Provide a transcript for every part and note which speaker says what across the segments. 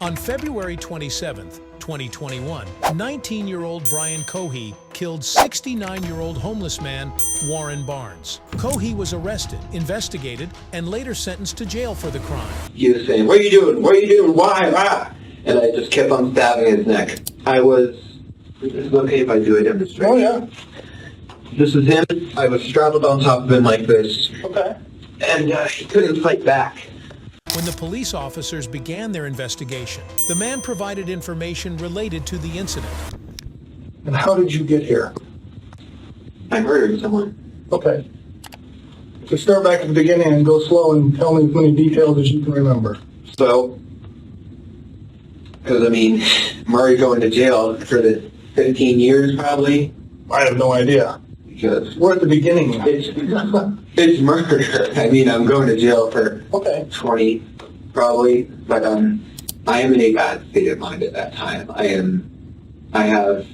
Speaker 1: On February 27, 2021, 19-year-old Brian Cohey killed 69-year-old homeless man Warren Barnes. Cohey was arrested, investigated, and later sentenced to jail for the crime.
Speaker 2: He was saying, "What are you doing? What are you doing? Why? Ah!" And I just kept on stabbing his neck. Is it okay if I do a demonstration?
Speaker 3: Oh, yeah.
Speaker 2: This is him. I was straddled on top of him like this.
Speaker 3: Okay.
Speaker 2: And he couldn't fight back.
Speaker 1: When the police officers began their investigation, the man provided information related to the incident.
Speaker 3: And how did you get here?
Speaker 2: I murdered someone.
Speaker 3: Okay. So start back at the beginning and go slow and tell me as many details as you can remember.
Speaker 2: So, because Murray going to jail for the 15 years probably.
Speaker 3: I have no idea.
Speaker 2: Because
Speaker 3: We're at the beginning now.
Speaker 2: it's murder. I'm going to jail for
Speaker 3: Okay.
Speaker 2: 20 probably, but I am in a bad state of mind at that time. I have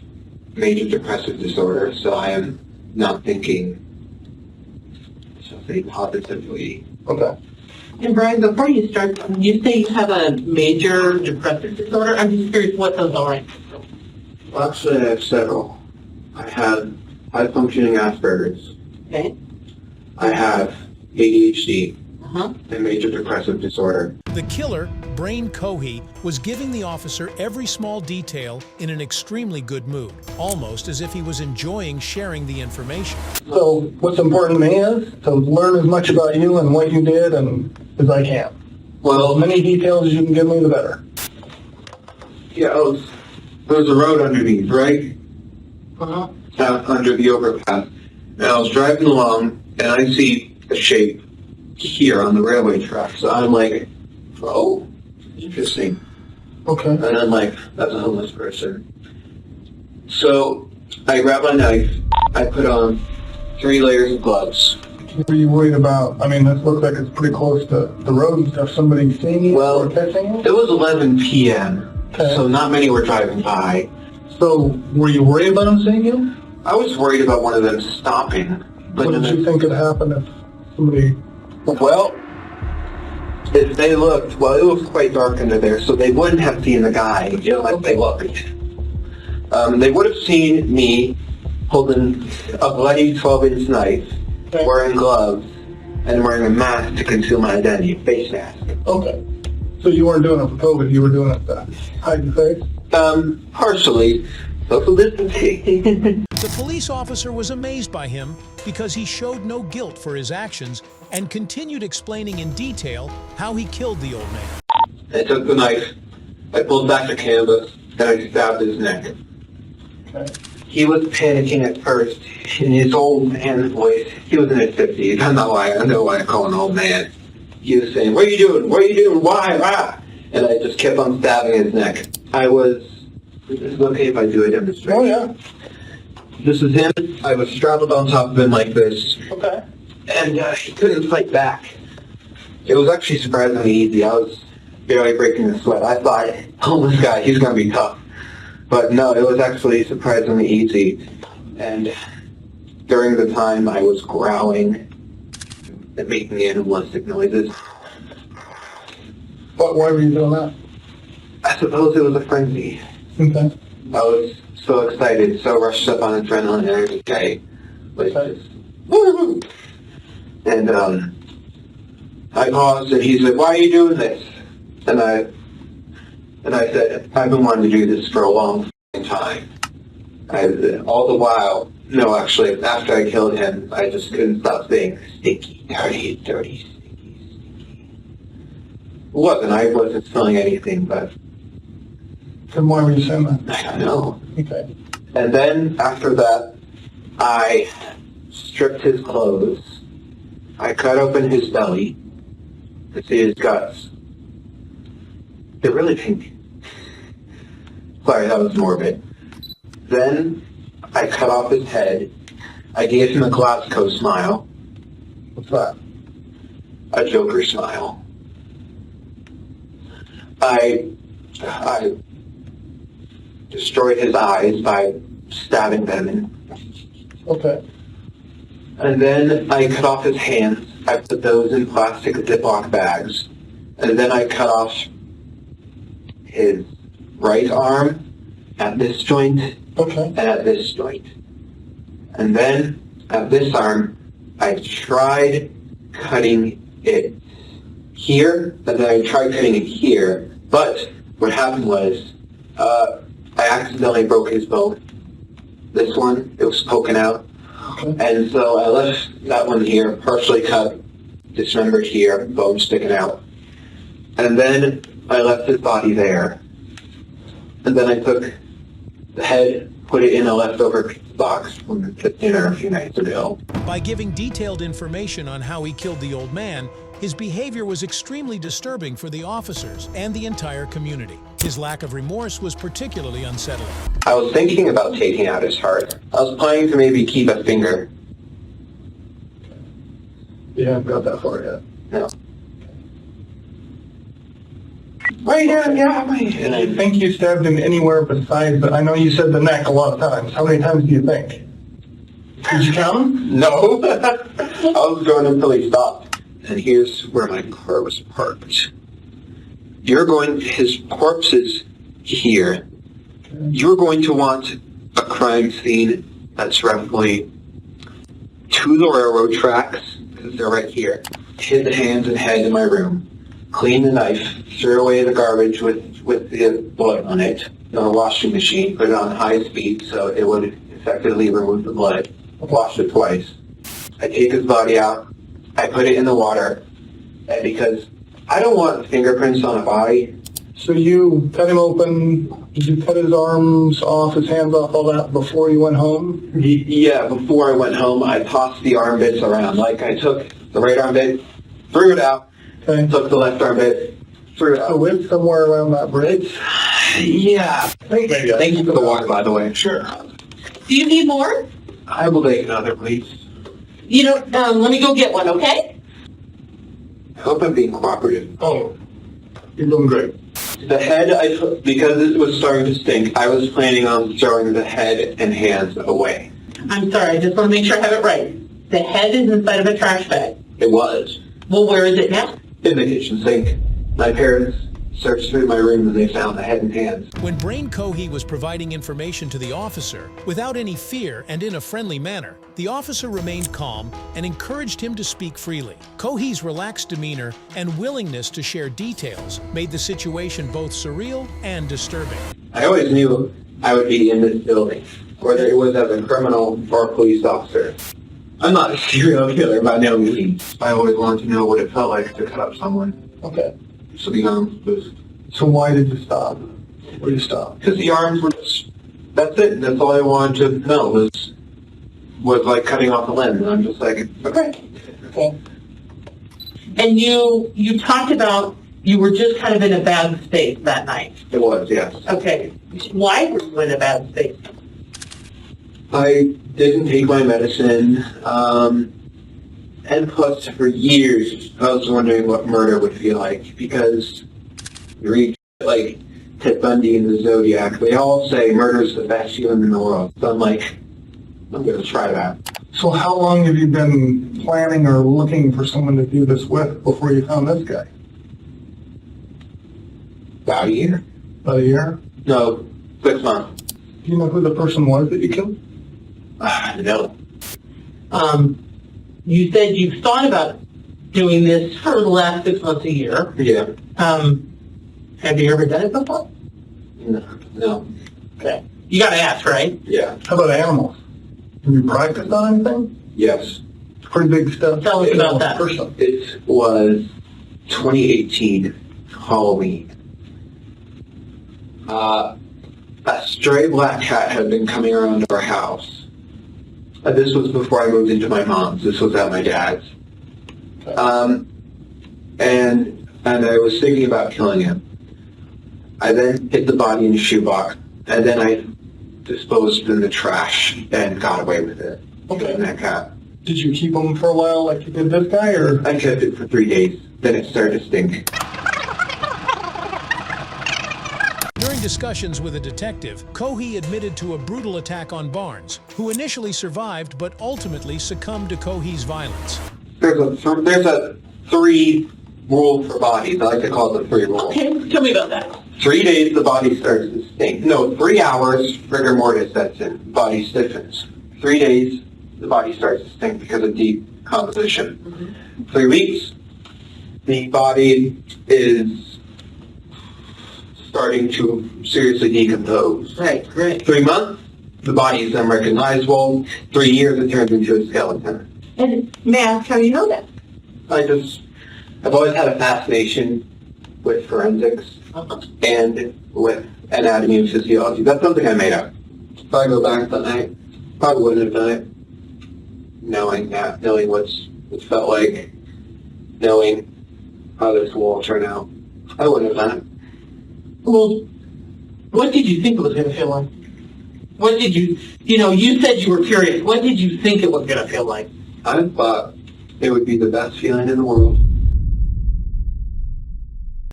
Speaker 2: major depressive disorder, so I am not thinking, shall say, positively.
Speaker 3: Okay.
Speaker 4: And Brian, before you start, you say you have a major depressive disorder. I'm just curious what those are.
Speaker 2: Well, actually, I have several. I have high-functioning Asperger's.
Speaker 4: Okay.
Speaker 2: I have ADHD
Speaker 4: Uh-huh.
Speaker 2: and major depressive disorder.
Speaker 1: The killer, Brian Cohey, was giving the officer every small detail in an extremely good mood, almost as if he was enjoying sharing the information.
Speaker 3: So what's important to me is to learn as much about you and what you did and as I can.
Speaker 2: Well,
Speaker 3: As many details as you can give me, the better.
Speaker 2: yeah, there's a road underneath, right?
Speaker 4: Uh-huh.
Speaker 2: Out under the overpass. And I was driving along, and I see a shape here on the railway track. So I'm like, oh, interesting.
Speaker 3: Okay.
Speaker 2: And I'm like, that's a homeless person. So I grab my knife, I put on 3 layers of gloves.
Speaker 3: What are you worried about? This looks like it's pretty close to the road and stuff. Somebody seeing you
Speaker 2: Well,
Speaker 3: or catching you?
Speaker 2: it was 11 p.m.,
Speaker 3: Okay.
Speaker 2: so not many were driving by.
Speaker 3: So were you worried about them seeing you?
Speaker 2: I was worried about one of them stopping. But
Speaker 3: What did you think could happen if somebody...
Speaker 2: Well, if they looked, well, it was quite dark under there, so they wouldn't have seen the guy unless they looked. They would have seen me holding a bloody 12-inch knife,
Speaker 3: Okay.
Speaker 2: wearing gloves, and wearing a mask to conceal my identity, a face mask.
Speaker 3: Okay. So you weren't doing it for COVID, you were doing it to hide your face?
Speaker 2: Partially. Social distancing.
Speaker 1: The police officer was amazed by him because he showed no guilt for his actions and continued explaining in detail how he killed the old man.
Speaker 2: I took the knife, I pulled back the canvas, and I stabbed his neck.
Speaker 3: Okay.
Speaker 2: He was panicking at first in his old man voice. He was in his 50s. I know why I call him old man. He was saying, "What are you doing? What are you doing? Why? Ah!" And I just kept on stabbing his neck. Is it okay if I do a demonstration?
Speaker 3: Oh, yeah.
Speaker 2: This is him. I was straddled on top of him like this.
Speaker 3: Okay.
Speaker 2: And he couldn't fight back. It was actually surprisingly easy. I was barely breaking a sweat. I thought, homeless guy, he's going to be tough. But no, it was actually surprisingly easy. And during the time I was growling and making animalistic noises,
Speaker 3: Why were you doing that?
Speaker 2: I suppose it was a frenzy.
Speaker 3: Okay.
Speaker 2: I was so excited, so rushed up on adrenaline and everything. Like
Speaker 3: Okay.
Speaker 2: just, woo! And I paused and he said, "Why are you doing this?" And I said, "I've been wanting to do this for a long time." All the while, no, actually, after I killed him, I just couldn't stop saying, "Stinky, dirty, dirty, stinky, stinky." I wasn't smelling anything, but
Speaker 3: And why were you saying that?
Speaker 2: I don't know.
Speaker 3: Okay.
Speaker 2: And then after that, I stripped his clothes. I cut open his belly to see his guts. They're really pink. Sorry, that was morbid. Then I cut off his head. I gave him a Glasgow smile,
Speaker 3: What's that?
Speaker 2: a Joker smile. I destroyed his eyes by stabbing them in.
Speaker 3: Okay.
Speaker 2: And then I cut off his hands. I put those in plastic Ziploc bags. And then I cut off his right arm at this joint
Speaker 3: Okay.
Speaker 2: and at this joint. And then at this arm, I tried cutting it here, and then I tried cutting it here, but what happened was I accidentally broke his bone. This one, it was poking out.
Speaker 3: Okay.
Speaker 2: And so I left that one here, partially cut, dismembered here, bone sticking out. And then I left his body there. And then I took the head, put it in a leftover pizza box from the dinner a few nights ago.
Speaker 1: By giving detailed information on how he killed the old man, his behavior was extremely disturbing for the officers and the entire community. His lack of remorse was particularly unsettling.
Speaker 2: I was thinking about taking out his heart. I was planning to maybe keep a finger.
Speaker 3: You haven't got that far yet.
Speaker 2: No. Right here, yeah,
Speaker 3: And I think you stabbed him anywhere besides, but I know you said the neck a lot of times. How many times do you think? Did you count them?
Speaker 2: No. I was going until he stopped. And here's where my car was parked. His corpse is here. You're going to want a crime scene that's roughly to the railroad tracks, because they're right here. Hid the hands and head in my room. Clean the knife, threw away the garbage with the blood on it in a washing machine, put it on high speed so it would effectively remove the blood. Washed it twice. I take his body out, I put it in the water, and because I don't want fingerprints on a body.
Speaker 3: So you cut him open, did you cut his arms off, his hands off, all that before you went home?
Speaker 2: Yeah, before I went home, I tossed the arm bits around. Like I took the right arm bit, threw it out,
Speaker 3: Okay.
Speaker 2: took the left arm bit, threw it
Speaker 3: So
Speaker 2: out.
Speaker 3: it's somewhere around that bridge?
Speaker 2: Yeah. Thank you for the water, by the way.
Speaker 3: Sure.
Speaker 4: Do you need more?
Speaker 2: I will take another, please.
Speaker 4: You know, let me go get one, okay?
Speaker 2: I hope I'm being cooperative.
Speaker 3: Oh, you're doing great.
Speaker 2: The head, because it was starting to stink, I was planning on throwing the head and hands away.
Speaker 4: I'm sorry, I just want to make sure I have it right. The head is inside of a trash bag.
Speaker 2: It was.
Speaker 4: Well, where is it now?
Speaker 2: In the kitchen sink. My parents searched through my room and they found the head and hands.
Speaker 1: When Brain Cohey was providing information to the officer, without any fear and in a friendly manner, the officer remained calm and encouraged him to speak freely. Cohey's relaxed demeanor and willingness to share details made the situation both surreal and disturbing.
Speaker 2: I always knew I would be in this building, whether it was as a criminal or a police officer. I'm not a serial killer by no means. I always wanted to know what it felt like to cut up someone.
Speaker 3: Okay.
Speaker 2: So the arms was...
Speaker 3: So why did you stop? Where did you stop?
Speaker 2: Because the arms were just... That's it. That's all I wanted to know was like cutting off a limb. And I'm just like, okay.
Speaker 3: Okay.
Speaker 4: And you talked about you were just kind of in a bad space that night.
Speaker 2: It was, yes.
Speaker 4: Okay. Why were you in a bad space?
Speaker 2: I didn't take my medicine, and plus for years I was wondering what murder would feel like, because you read like Ted Bundy and the Zodiac, they all say murder's the best feeling in the world. So I'm like, I'm going to try that.
Speaker 3: So how long have you been planning or looking for someone to do this with before you found this guy?
Speaker 2: About a year?
Speaker 3: About a year?
Speaker 2: No, 6 months.
Speaker 3: Do you know who the person was that you killed?
Speaker 2: No.
Speaker 4: You said you've thought about doing this for the last 6 months, a year.
Speaker 2: Yeah.
Speaker 4: Have you ever done it before?
Speaker 2: No.
Speaker 4: Okay. You got to ask, right?
Speaker 2: Yeah.
Speaker 3: How about animals? Have you practiced on anything?
Speaker 2: Yes.
Speaker 3: It's pretty big stuff.
Speaker 4: Tell us about that.
Speaker 3: Person.
Speaker 2: It was 2018 Halloween. A stray black cat had been coming around our house. This was before I moved into my mom's. This was at my dad's. And I was thinking about killing him. I then hid the body in a shoebox, and then I disposed it in the trash and got away with it.
Speaker 3: Okay.
Speaker 2: And that cat.
Speaker 3: Did you keep him for a while like you did this guy, or?
Speaker 2: I kept it for 3 days. Then it started to stink.
Speaker 1: During discussions with a detective, Cohey admitted to a brutal attack on Barnes, who initially survived but ultimately succumbed to Cohey's violence.
Speaker 2: There's a 3 rule for bodies. I like to call it the 3 rule.
Speaker 4: Okay, tell me about that.
Speaker 2: 3 days, the body starts to stink. No, 3 hours, rigor mortis sets in. Body stiffens. 3 days, the body starts to stink because of decomposition. 3 weeks, the body is starting to seriously decompose.
Speaker 4: Right.
Speaker 2: 3 months, the body is unrecognizable. 3 years, it turns into a skeleton.
Speaker 4: And may I ask how you know that?
Speaker 2: I've always had a fascination with forensics and with anatomy and physiology. That's something I made up. If I go back that night, probably wouldn't have done it. Knowing that, knowing what it felt like, knowing how this will all turn out, I wouldn't have done it.
Speaker 4: Well, what did you think it was going to feel like? What did you said you were curious. What did you think it was going to feel like?
Speaker 2: I thought it would be the best feeling in the world.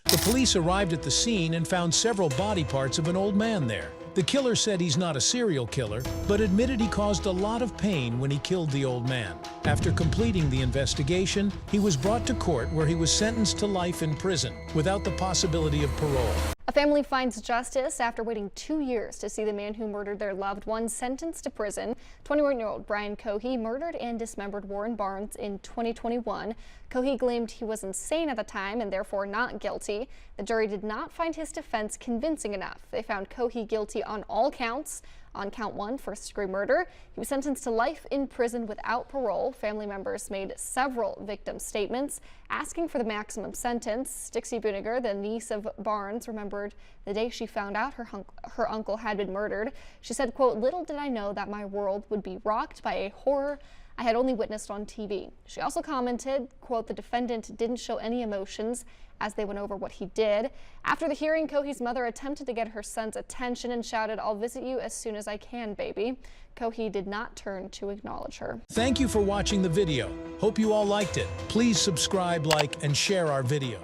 Speaker 1: The police arrived at the scene and found several body parts of an old man there. The killer said he's not a serial killer, but admitted he caused a lot of pain when he killed the old man. After completing the investigation, he was brought to court where he was sentenced to life in prison without the possibility of parole.
Speaker 5: A family finds justice after waiting 2 years to see the man who murdered their loved one sentenced to prison. 21-year-old Brian Cohey murdered and dismembered Warren Barnes in 2021. Cohey claimed he was insane at the time and therefore not guilty. The jury did not find his defense convincing enough. They found Cohey guilty on all counts. On count 1, first-degree murder, he was sentenced to life in prison without parole. Family members made several victim statements asking for the maximum sentence. Dixie Booniger, the niece of Barnes, remembered the day she found out her uncle had been murdered. She said, quote, "Little did I know that my world would be rocked by a horror I had only witnessed on TV." She also commented, quote, "The defendant didn't show any emotions as they went over what he did." After the hearing, Cohey's mother attempted to get her son's attention and shouted, "I'll visit you as soon as I can, baby." Cohey did not turn to acknowledge her.
Speaker 1: Thank you for watching the video. Hope you all liked it. Please subscribe, like, and share our video.